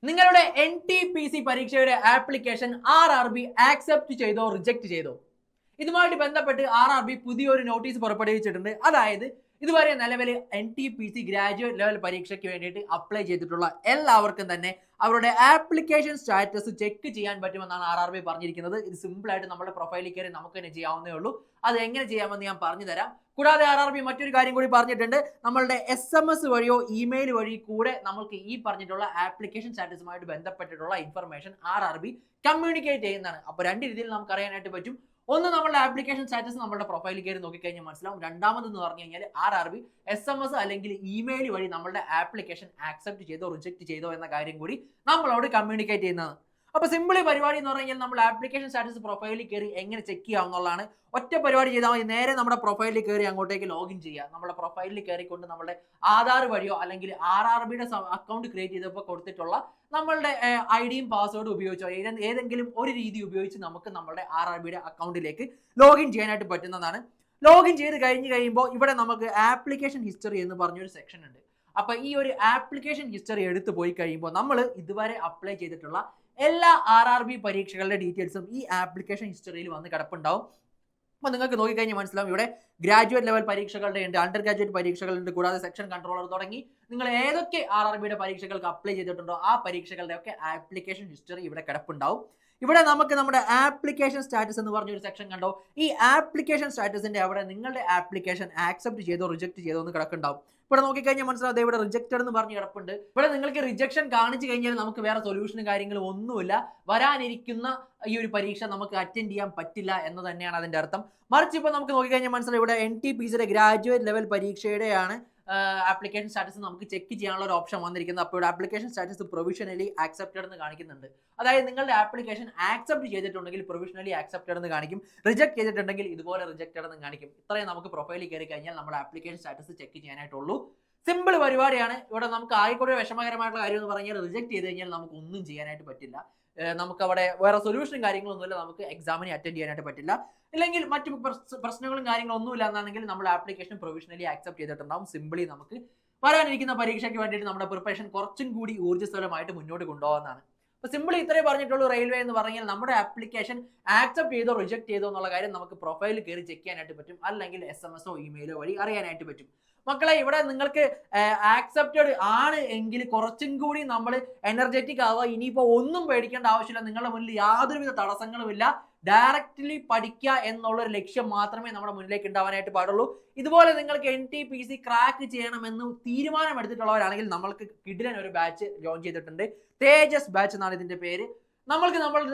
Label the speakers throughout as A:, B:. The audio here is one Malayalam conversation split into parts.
A: നിങ്ങളുടെ NTPC പരീക്ഷയുടെ ആപ്ലിക്കേഷൻ RRB ആക്സെപ്റ്റ് ചെയ്തോ റിജക്ട് ചെയ്തോ? ഇതുമായിട്ട് ബന്ധപ്പെട്ട് RRB പുതിയൊരു നോട്ടീസ് പുറപ്പെടുവിച്ചിട്ടുണ്ട്. അതായത് ഇതുവരെ നിലവിൽ NTPC ഗ്രാജുവേറ്റ് ലെവൽ പരീക്ഷയ്ക്ക് വേണ്ടിയിട്ട് അപ്ലൈ ചെയ്തിട്ടുള്ള എല്ലാവർക്കും തന്നെ അവരുടെ ആപ്ലിക്കേഷൻ സ്റ്റാറ്റസ് ചെക്ക് ചെയ്യാൻ പറ്റുമെന്നാണ് RRB പറഞ്ഞിരിക്കുന്നത്. ഇത് സിമ്പിൾ ആയിട്ട് നമ്മുടെ പ്രൊഫൈലിൽ കയറി നമുക്ക് തന്നെ ചെയ്യാവുന്നേ ഉള്ളൂ. അത് എങ്ങനെ ചെയ്യാമെന്ന് ഞാൻ പറഞ്ഞു തരാം. കൂടാതെ RRB മറ്റൊരു കാര്യം കൂടി പറഞ്ഞിട്ടുണ്ട്. നമ്മളുടെ SMS വഴിയോ ഇമെയിൽ വഴി കൂടെ നമുക്ക് ഈ പറഞ്ഞിട്ടുള്ള ആപ്ലിക്കേഷൻ സ്റ്റാറ്റസുമായിട്ട് ബന്ധപ്പെട്ടിട്ടുള്ള ഇൻഫർമേഷൻ RRB കമ്മ്യൂണിക്കേറ്റ് ചെയ്യുന്നതാണ്. അപ്പോൾ രണ്ട് രീതിയിൽ നമുക്ക് അറിയാനായിട്ട് പറ്റും. ഒന്ന്, നമ്മളുടെ ആപ്ലിക്കേഷൻ സ്റ്റാറ്റസ് നമ്മുടെ പ്രൊഫൈലിൽ കയറി നോക്കിക്കഴിഞ്ഞാൽ മനസ്സിലാവും. രണ്ടാമതെന്ന് പറഞ്ഞു കഴിഞ്ഞാൽ RRB SMS അല്ലെങ്കിൽ ഇമെയിൽ വഴി നമ്മളുടെ ആപ്ലിക്കേഷൻ ആക്സെപ്റ്റ് ചെയ്തോ റിജക്ട് ചെയ്തോ എന്ന കാര്യം കൂടി നമ്മളോട് കമ്മ്യൂണിക്കേറ്റ് ചെയ്യുന്നതാണ്. അപ്പൊ സിമ്പിളി പരിപാടി എന്ന് പറഞ്ഞു കഴിഞ്ഞാൽ നമ്മൾ ആപ്ലിക്കേഷൻ സ്റ്റാറ്റസ് പ്രൊഫൈലിൽ കയറി എങ്ങനെ ചെക്ക് ചെയ്യാവുന്നതാണ്. ഒറ്റ പരിപാടി ചെയ്താൽ മതി. നേരെ നമ്മുടെ പ്രൊഫൈലിൽ കയറി അങ്ങോട്ടേക്ക് ലോഗിൻ ചെയ്യുക. നമ്മുടെ പ്രൊഫൈലിൽ കയറിക്കൊണ്ട് നമ്മുടെ ആധാർ വഴിയോ അല്ലെങ്കിൽ RRBയുടെ അക്കൗണ്ട് ക്രിയേറ്റ് ചെയ്തപ്പോൾ കൊടുത്തിട്ടുള്ള നമ്മളുടെ ഐഡിയും പാസ്വേഡും ഉപയോഗിച്ചോ ഏതെങ്കിലും ഒരു രീതി ഉപയോഗിച്ച് നമുക്ക് നമ്മുടെ RRBയുടെ അക്കൗണ്ടിലേക്ക് ലോഗിൻ ചെയ്യാനായിട്ട് പറ്റുന്നതാണ്. ലോഗിൻ ചെയ്ത് കഴിയുമ്പോൾ ഇവിടെ നമുക്ക് ആപ്ലിക്കേഷൻ ഹിസ്റ്ററി എന്ന് പറഞ്ഞൊരു സെക്ഷൻ ഉണ്ട്. അപ്പൊ ഈ ഒരു ആപ്ലിക്കേഷൻ ഹിസ്റ്ററി എടുത്തു പോയി കഴിയുമ്പോൾ നമ്മൾ ഇതുവരെ അപ്ലൈ ചെയ്തിട്ടുള്ള എല്ലാ RRB പരീക്ഷകളുടെ ഡീറ്റെയിൽസും ഈ ആപ്ലിക്കേഷൻ ഹിസ്റ്ററിയിൽ വന്ന് കിടപ്പുണ്ടാവും. അപ്പോൾ നിങ്ങൾക്ക് നോക്കിക്കഴിഞ്ഞാൽ മനസ്സിലാവും. ഇവിടെ ഗ്രാജുവേറ്റ് ലെവൽ പരീക്ഷകളുടെ ഉണ്ട്, അണ്ടർ ഗ്രാജുവേറ്റ് പരീക്ഷകളുണ്ട്, കൂടാതെ സെക്ഷൻ കൺട്രോളർ തുടങ്ങി നിങ്ങൾ ഏതൊക്കെ RRBയുടെ പരീക്ഷകൾക്ക് അപ്ലൈ ചെയ്തിട്ടുണ്ടോ ആ പരീക്ഷകളുടെ ഒക്കെ ആപ്ലിക്കേഷൻ ഹിസ്റ്ററി ഇവിടെ കിടപ്പുണ്ടാവും. ഇവിടെ നമുക്ക് നമ്മുടെ ആപ്ലിക്കേഷൻ സ്റ്റാറ്റസ് എന്ന് പറഞ്ഞൊരു സെക്ഷൻ കണ്ടോ. ഈ ആപ്ലിക്കേഷൻ സ്റ്റാറ്റസിന്റെ അവിടെ നിങ്ങളുടെ ആപ്ലിക്കേഷൻ ആക്സെപ്റ്റ് ചെയ്തോ റിജക്ട് ചെയ്തോ എന്ന് കിടക്കുന്നുണ്ടാവും. ഇവിടെ നോക്കിക്കഴിഞ്ഞാൽ മനസ്സിലാവും ഇവിടെ റിജക്റ്റഡ് എന്ന് പറഞ്ഞ് കിടപ്പുണ്ട്. ഇവിടെ നിങ്ങൾക്ക് റിജക്ഷൻ കാണിച്ചു കഴിഞ്ഞാൽ നമുക്ക് വേറെ സൊല്യൂഷനും കാര്യങ്ങളും ഒന്നുമില്ല. വരാനിരിക്കുന്ന ഈ ഒരു പരീക്ഷ നമുക്ക് അറ്റൻഡ് ചെയ്യാൻ പറ്റില്ല എന്ന് തന്നെയാണ് അതിന്റെ അർത്ഥം. മറിച്ച് ഇപ്പോൾ നമുക്ക് നോക്കിക്കഴിഞ്ഞാൽ മനസ്സിലാവും ഇവിടെ NTPCയുടെ ഗ്രാജുവേറ്റ് ലെവൽ പരീക്ഷയുടെയാണ് ആപ്ലിക്കേഷൻ സ്റ്റാറ്റസ് നമുക്ക് ചെക്ക് ചെയ്യാനുള്ള ഒരു ഓപ്ഷൻ വന്നിരിക്കുന്നത്. അപ്പോൾ ഇവിടെ ആപ്ലിക്കേഷൻ സ്റ്റാറ്റസ് പ്രൊവിഷണലി ആക്സെപ്റ്റഡ് എന്ന് കാണിക്കുന്നുണ്ട്. അതായത് നിങ്ങളുടെ ആപ്ലിക്കേഷൻ ആക്സെപ്റ്റ് ചെയ്തിട്ടുണ്ടെങ്കിൽ പ്രൊവിഷണലി ആക്സെപ്റ്റഡ് എന്ന് കാണിക്കും, റിജക്ട് ചെയ്തിട്ടുണ്ടെങ്കിൽ ഇതുപോലെ റിജക്റ്റഡ് എന്ന് കാണിക്കും. ഇത്രയും നമുക്ക് പ്രൊഫൈലിൽ കയറി കഴിഞ്ഞാൽ നമ്മുടെ ആപ്ലിക്കേഷൻ സ്റ്റാറ്റസ് ചെക്ക് ചെയ്യാനായിട്ടുള്ളൂ. സിമ്പിൾ പരിപാടിയാണ്. ഇവിടെ നമുക്ക് ആയിക്കോട്ടെ വിഷമകരമായിട്ടുള്ള കാര്യം എന്ന് പറഞ്ഞാൽ റിജക്ട് ചെയ്ത് കഴിഞ്ഞാൽ നമുക്ക് ഒന്നും ചെയ്യാനായിട്ട് പറ്റില്ല. നമുക്ക് അവിടെ വേറെ സൊല്യൂഷനും കാര്യങ്ങളൊന്നുമില്ല. നമുക്ക് എക്സാമിനെ അറ്റൻഡ് ചെയ്യാനായിട്ട് പറ്റില്ല. ഇല്ലെങ്കിൽ മറ്റു പ്രശ്നങ്ങളും കാര്യങ്ങളും ഒന്നുമില്ല എന്നാണെങ്കിൽ നമ്മുടെ ആപ്ലിക്കേഷൻ പ്രൊവിഷണലി ആക്സെപ്റ്റ് ചെയ്തിട്ടുണ്ടാവും. സിമ്പിളി നമുക്ക് വരാനിരിക്കുന്ന പരീക്ഷയ്ക്ക് വേണ്ടിയിട്ട് നമ്മുടെ പ്രിപ്പറേഷൻ കുറച്ചും കൂടി ഊർജ്ജസ്വലമായിട്ട് മുന്നോട്ട് കൊണ്ടുപോകാവുന്നതാണ്. അപ്പൊ സിമ്പിളി ഇത്രേ പറഞ്ഞിട്ടുള്ളൂ. റെയിൽവേ എന്ന് പറഞ്ഞാൽ നമ്മുടെ ആപ്ലിക്കേഷൻ ആക്സെപ്റ്റ് ചെയ്തോ റിജക്ട് ചെയ്തോ എന്നുള്ള കാര്യം നമുക്ക് പ്രൊഫൈലിൽ കയറി ചെക്ക് ചെയ്യാനായിട്ട് പറ്റും, അല്ലെങ്കിൽ SMS ഇമെയിലോ വഴി അറിയാനായിട്ട് പറ്റും. മക്കളെ, ഇവിടെ നിങ്ങൾക്ക് ആക്സെപ്റ്റഡ് ആണ് എങ്കിൽ കുറച്ചും കൂടി നമ്മൾ എനർജറ്റിക് ആവുക. ഇനിയിപ്പോൾ ഒന്നും പേടിക്കേണ്ട ആവശ്യമില്ല. നിങ്ങളുടെ മുന്നിൽ യാതൊരുവിധ തടസ്സങ്ങളുമില്ല. ഡയറക്റ്റ്ലി പഠിക്കുക എന്നുള്ളൊരു ലക്ഷ്യം മാത്രമേ നമ്മുടെ മുന്നിലേക്ക് ഉണ്ടാവാനായിട്ട് പാടുള്ളൂ. ഇതുപോലെ നിങ്ങൾക്ക് NTPC ക്രാക്ക് ചെയ്യണമെന്ന് തീരുമാനമെടുത്തിട്ടുള്ളവരാണെങ്കിൽ നമ്മൾക്ക് കിടിലൻ ഒരു ബാച്ച് ജോയിൻ ചെയ്തിട്ടുണ്ട്. തേജസ് ബാച്ച് എന്നാണ് ഇതിന്റെ പേര്.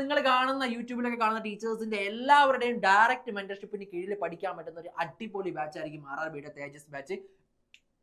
A: നിങ്ങൾ കാണുന്ന യൂട്യൂബിലൊക്കെ കാണുന്ന ടീച്ചേഴ്സിന്റെ എല്ലാവരുടെയും ഡയറക്റ്റ് മെന്റർഷിപ്പിന് കീഴിൽ പഠിക്കാൻ പറ്റുന്ന ഒരു അടിപൊളി ബാച്ച് ആയിരിക്കും RRBയുടെ തേജസ് ബാച്ച്.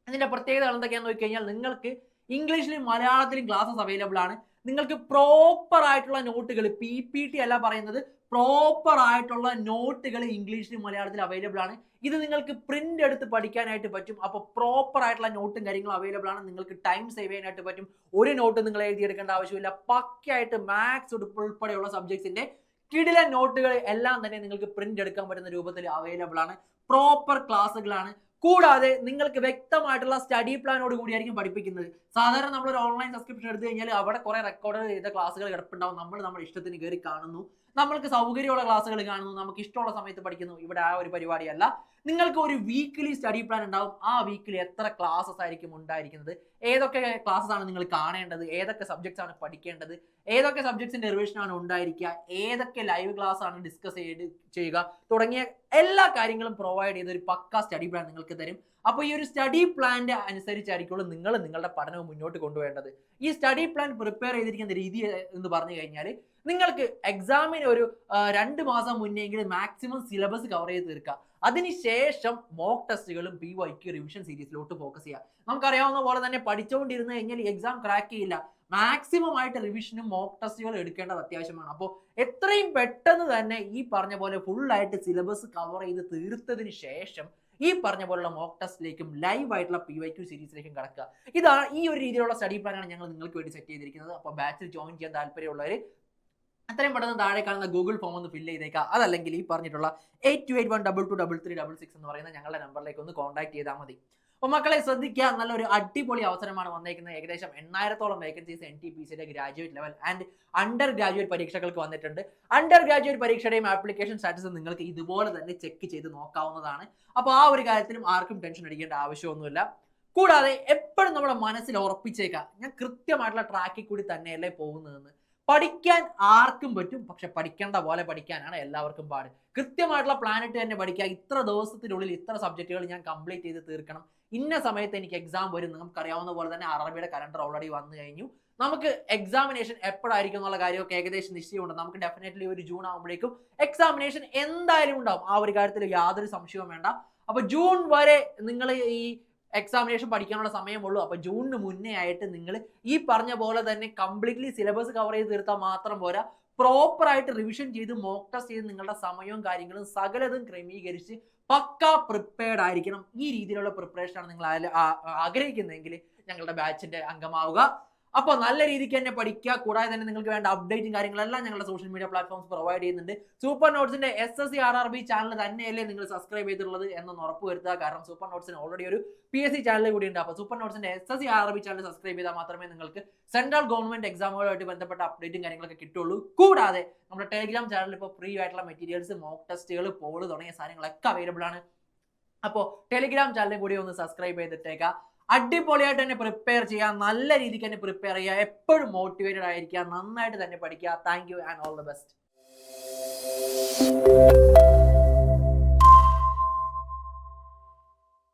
A: ഇതിന്റെ പ്രത്യേകതകൾ എന്തൊക്കെയാണെന്ന് നോക്കി കഴിഞ്ഞാൽ നിങ്ങൾക്ക് ഇംഗ്ലീഷിലും മലയാളത്തിലും ക്ലാസ്സസ് അവൈലബിൾ ആണ്. നിങ്ങൾക്ക് പ്രോപ്പർ ആയിട്ടുള്ള നോട്ടുകൾ, PPT അല്ല പറയുന്നത്, പ്രോപ്പർ ആയിട്ടുള്ള നോട്ടുകൾ ഇംഗ്ലീഷിലും മലയാളത്തിലും അവൈലബിൾ ആണ്. ഇത് നിങ്ങൾക്ക് പ്രിന്റ് എടുത്ത് പഠിക്കാനായിട്ട് പറ്റും. അപ്പോൾ പ്രോപ്പർ ആയിട്ടുള്ള നോട്ടും കാര്യങ്ങളും അവൈലബിൾ ആണ്. നിങ്ങൾക്ക് ടൈം സേവ് ചെയ്യാനായിട്ട് പറ്റും. ഒരു നോട്ട് നിങ്ങൾ എഴുതിയെടുക്കേണ്ട ആവശ്യമില്ല. പക്കയായിട്ട് മാത്സ് ഉൾപ്പെടെയുള്ള സബ്ജക്ട്സിന്റെ കിടിലൻ നോട്ടുകൾ എല്ലാം തന്നെ നിങ്ങൾക്ക് പ്രിന്റ് എടുക്കാൻ പറ്റുന്ന രൂപത്തിൽ അവൈലബിൾ ആണ്. പ്രോപ്പർ ക്ലാസ്സുകളാണ്. കൂടാതെ നിങ്ങൾക്ക് വ്യക്തമായിട്ടുള്ള സ്റ്റഡി പ്ലാനോട് കൂടിയായിരിക്കും പഠിപ്പിക്കുന്നത്. സാധാരണ നമ്മളൊരു ഓൺലൈൻ സബ്സ്ക്രിപ്ഷൻ എടുത്തു കഴിഞ്ഞാൽ അവിടെ കുറെ റെക്കോർഡ് ചെയ്ത ക്ലാസ്സുകൾ കിടപ്പുണ്ടാവും. നമ്മൾ നമ്മുടെ ഇഷ്ടത്തിന് കയറി കാണുന്നു, നമ്മൾക്ക് സൗകര്യമുള്ള ക്ലാസ്സുകൾ കാണുന്നു, നമുക്ക് ഇഷ്ടമുള്ള സമയത്ത് പഠിക്കുന്നു. ഇവിടെ ആ ഒരു പരിപാടിയല്ല. നിങ്ങൾക്ക് ഒരു വീക്കിലി സ്റ്റഡി പ്ലാൻ ഉണ്ടാവും. ആ വീക്കിൽ എത്ര ക്ലാസ്സസ് ആയിരിക്കും ഉണ്ടായിരിക്കുന്നത്, ഏതൊക്കെ ക്ലാസ്സസ് ആണ് നിങ്ങൾ കാണേണ്ടത്, ഏതൊക്കെ സബ്ജക്ട്സ് ആണ് പഠിക്കേണ്ടത്, ഏതൊക്കെ സബ്ജക്ട്സിന്റെ റിവിഷൻ ആണ് ഉണ്ടായിരിക്കുക, ഏതൊക്കെ ലൈവ് ക്ലാസ് ആണ് ഡിസ്കസ് ചെയ്യുക തുടങ്ങിയ എല്ലാ കാര്യങ്ങളും പ്രൊവൈഡ് ചെയ്ത ഒരു പക്ക സ്റ്റഡി പ്ലാൻ നിങ്ങൾക്ക് തരും. അപ്പോൾ ഈ ഒരു സ്റ്റഡി പ്ലാന്റെ അനുസരിച്ചായിരിക്കും നിങ്ങൾ നിങ്ങളുടെ പഠനവും മുന്നോട്ട് കൊണ്ടുപോകേണ്ടത്. ഈ സ്റ്റഡി പ്ലാൻ പ്രിപ്പയർ ചെയ്തിരിക്കുന്ന രീതി എന്ന് പറഞ്ഞു കഴിഞ്ഞാൽ നിങ്ങൾക്ക് എക്സാമിന് ഒരു 2 മാസം മുന്നെങ്കിലും മാക്സിമം സിലബസ് കവർ ചെയ്ത് തീർക്കുക. അതിനുശേഷം മോക്ക് ടെസ്റ്റുകളും PYQ റിവിഷൻ സീരീസിലോട്ട് ഫോക്കസ് ചെയ്യുക. നമുക്കറിയാവുന്ന പോലെ തന്നെ പഠിച്ചുകൊണ്ടിരുന്ന് കഴിഞ്ഞാൽ എക്സാം ക്രാക്ക് ചെയ്യില്ല. മാക്സിമം ആയിട്ട് റിവിഷനും മോക്ക് ടെസ്റ്റുകൾ എടുക്കേണ്ടത് അത്യാവശ്യമാണ്. അപ്പോൾ എത്രയും പെട്ടെന്ന് തന്നെ ഈ പറഞ്ഞ പോലെ ഫുള്ളായിട്ട് സിലബസ് കവർ ചെയ്ത് തീർത്തതിന് ശേഷം ഈ പറഞ്ഞ പോലുള്ള മോക്ക് ടെസ്റ്റിലേക്കും ലൈവ് ആയിട്ടുള്ള PYQ സീരീസിലേക്കും കടക്കുക. ഇതാണ് ഈ ഒരു രീതിയിലുള്ള സ്റ്റഡി പ്ലാനാണ് ഞങ്ങൾ നിങ്ങൾക്ക് വേണ്ടി സെറ്റ് ചെയ്തിരിക്കുന്നത്. അപ്പോൾ ബാച്ചിൽ ജോയിൻ ചെയ്യാൻ താല്പര്യമുള്ളവർ അത്രയും പെട്ടെന്ന് താഴെ കാണുന്ന ഗൂഗിൾ ഫോം ഒന്ന് ഫില്ല് ചെയ്തേക്കുക. അതല്ലെങ്കിൽ ഈ പറഞ്ഞിട്ടുള്ള 8281223366 എന്ന് പറയുന്ന ഞങ്ങളുടെ നമ്പറിലേക്ക് ഒന്ന് കോൺടാക്ട് ചെയ്താൽ മതി. അപ്പോൾ മക്കളെ ശ്രദ്ധിക്കുക, നല്ലൊരു അടിപൊളി അവസരമാണ് വന്നേക്കുന്നത്. ഏകദേശം 8000-ഓളം വേക്കൻസീസ് NTPCയുടെ graduate level and under graduate പരീക്ഷകൾക്ക് വന്നിട്ടുണ്ട്. അണ്ടർ ഗ്രാജുവേറ്റ് പരീക്ഷയുടെയും ആപ്ലിക്കേഷൻ സ്റ്റാറ്റസ് നിങ്ങൾക്ക് ഇതുപോലെ തന്നെ ചെക്ക് ചെയ്ത് നോക്കാവുന്നതാണ്. അപ്പോൾ ആ ഒരു കാര്യത്തിലും ആർക്കും ടെൻഷൻ അടിക്കേണ്ട ആവശ്യമൊന്നുമില്ല. കൂടാതെ എപ്പോഴും നമ്മുടെ മനസ്സിൽ ഉറപ്പിച്ചേക്കാം, ഞാൻ കൃത്യമായിട്ടുള്ള ട്രാക്കിൽ കൂടി തന്നെയല്ലേ പോകുന്നതെന്ന്. പഠിക്കാൻ ആർക്കും പറ്റും, പക്ഷെ പഠിക്കേണ്ട പോലെ പഠിക്കാനാണ് എല്ലാവർക്കും പാട്. കൃത്യമായിട്ടുള്ള പ്ലാനിട്ട് തന്നെ പഠിക്കുക. ഇത്ര ദിവസത്തിനുള്ളിൽ ഇത്ര സബ്ജക്റ്റുകൾ ഞാൻ കംപ്ലീറ്റ് ചെയ്ത് തീർക്കണം, ഇന്ന സമയത്ത് എനിക്ക് എക്സാം വരും. നമുക്കറിയാവുന്ന പോലെ തന്നെ അറബിയുടെ കലണ്ടർ ഓൾറെഡി വന്നു കഴിഞ്ഞു. നമുക്ക് എക്സാമിനേഷൻ എപ്പോഴായിരിക്കും എന്നുള്ള കാര്യമൊക്കെ ഏകദേശം നിശ്ചയമുണ്ട്. നമുക്ക് ഡെഫിനറ്റ്ലി ഒരു ജൂൺ ആകുമ്പോഴേക്കും എക്സാമിനേഷൻ എന്തായാലും ഉണ്ടാവും. ആ ഒരു കാര്യത്തിൽ യാതൊരു സംശയവും വേണ്ട. അപ്പൊ ജൂൺ വരെ നിങ്ങൾ ഈ എക്സാമിനേഷൻ പഠിക്കാനുള്ള സമയമുള്ളൂ. അപ്പൊ ജൂണിന് മുന്നേ ആയിട്ട് നിങ്ങൾ ഈ പറഞ്ഞ പോലെ തന്നെ കംപ്ലീറ്റ്ലി സിലബസ് കവർ ചെയ്ത് തീർത്താൽ മാത്രം പോരാ, പ്രോപ്പർ ആയിട്ട് റിവിഷൻ ചെയ്ത് മോക്ക് ടെസ്റ്റ് ചെയ്ത് നിങ്ങളുടെ സമയവും കാര്യങ്ങളും സകലതും ക്രമീകരിച്ച് പക്ക പ്രിപ്പയർഡ് ആയിരിക്കണം. ഈ രീതിയിലുള്ള പ്രിപ്പറേഷൻ ആണ് നിങ്ങൾ ആഗ്രഹിക്കുന്നതെങ്കിൽ ഞങ്ങളുടെ ബാച്ചിന്റെ അംഗമാവുക. അപ്പോൾ നല്ല രീതിക്ക് തന്നെ പഠിക്കുക. കൂടാതെ തന്നെ നിങ്ങൾക്ക് വേണ്ട അപ്ഡേറ്റും കാര്യങ്ങളെല്ലാം ഞങ്ങളുടെ സോഷ്യൽ മീഡിയ പ്ലാറ്റ്ഫോംസ് പ്രൊവൈഡ് ചെയ്യുന്നുണ്ട്. സൂപ്പർ നോട്ട്സിന്റെ SSC RRB ചാനൽ തന്നെയല്ലേ നിങ്ങൾ സബ്സ്ക്രൈബ് ചെയ്തിട്ടുള്ളത് എന്നൊന്ന് ഉറപ്പ് വരുത്തുക. കാരണം സൂപ്പർ നോട്ട്സിന് ഓൾറെഡി ഒരു PSC ചാനൽ കൂടി ഉണ്ട്. അപ്പോൾ സൂപ്പർ നോട്ട്സിന്റെ SSC RRB ചാനൽ സബ്സ്ക്രൈബ് ചെയ്താൽ മാത്രമേ നിങ്ങൾക്ക് സെൻട്രൽ ഗവൺമെന്റ് എക്സാമുകളുമായിട്ട് ബന്ധപ്പെട്ട അപ്ഡേറ്റും കാര്യങ്ങളൊക്കെ കിട്ടുള്ളൂ. കൂടാതെ നമ്മുടെ ടെലിഗ്രാം ചാനലിൽ ഇപ്പോൾ ഫ്രീ ആയിട്ടുള്ള മെറ്റീരിയൽസ്, മോക്ക് ടെസ്റ്റുകൾ, പോള് തുടങ്ങിയ സാധനങ്ങളൊക്കെ അവൈലബിൾ ആണ്. അപ്പോൾ ടെലിഗ്രാം ചാനലും കൂടി ഒന്ന് സബ്സ്ക്രൈബ് ചെയ്തിട്ടേക്കാം. അടിപൊളിയായിട്ട് തന്നെ പ്രിപ്പയർ ചെയ്യുക, നല്ല രീതിക്ക് തന്നെ പ്രിപ്പയർ ചെയ്യുക, എപ്പോഴും മോട്ടിവേറ്റഡ് ആയിരിക്കുക, നന്നായിട്ട് തന്നെ പഠിക്കുക. Thank you and all the best.